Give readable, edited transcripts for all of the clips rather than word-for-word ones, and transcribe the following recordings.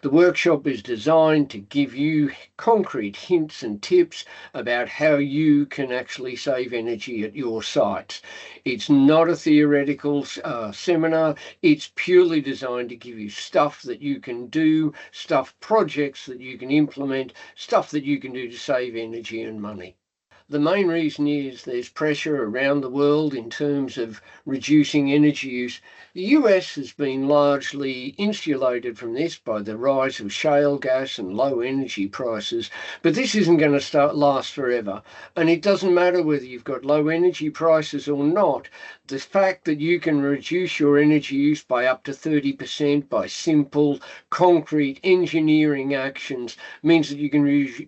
The workshop is designed to give you concrete hints and tips about how you can actually save energy at your sites. It's not a theoretical seminar. It's purely designed to give you stuff that you can do, projects that you can implement, stuff that you can do to save energy and money. The main reason is there's pressure around the world in terms of reducing energy use. The US has been largely insulated from this by the rise of shale gas and low energy prices, but this isn't going to last forever. And it doesn't matter whether you've got low energy prices or not. The fact that you can reduce your energy use by up to 30% by simple, concrete engineering actions means that you can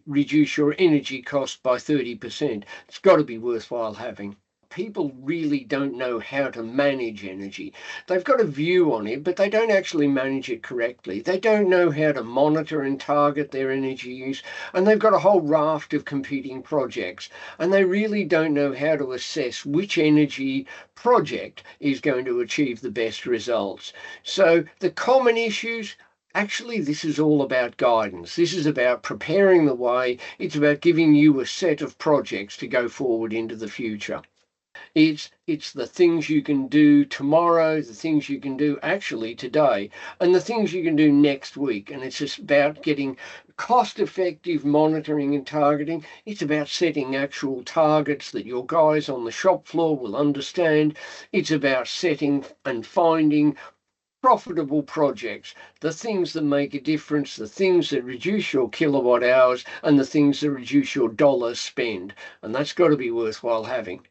reduce your energy cost by 30%. It's got to be worthwhile having. People really don't know how to manage energy. They've got a view on it, but they don't actually manage it correctly. They don't know how to monitor and target their energy use, and they've got a whole raft of competing projects, and they really don't know how to assess which energy project is going to achieve the best results. So the common issues, actually, this is all about guidance. This is about preparing the way. It's about giving you a set of projects to go forward into the future. It's the things you can do tomorrow, the things you can do actually today, and the things you can do next week. And it's just about getting cost-effective monitoring and targeting. It's about setting actual targets that your guys on the shop floor will understand. It's about setting and finding profitable projects, the things that make a difference, the things that reduce your kilowatt hours, and the things that reduce your dollar spend. And that's got to be worthwhile having.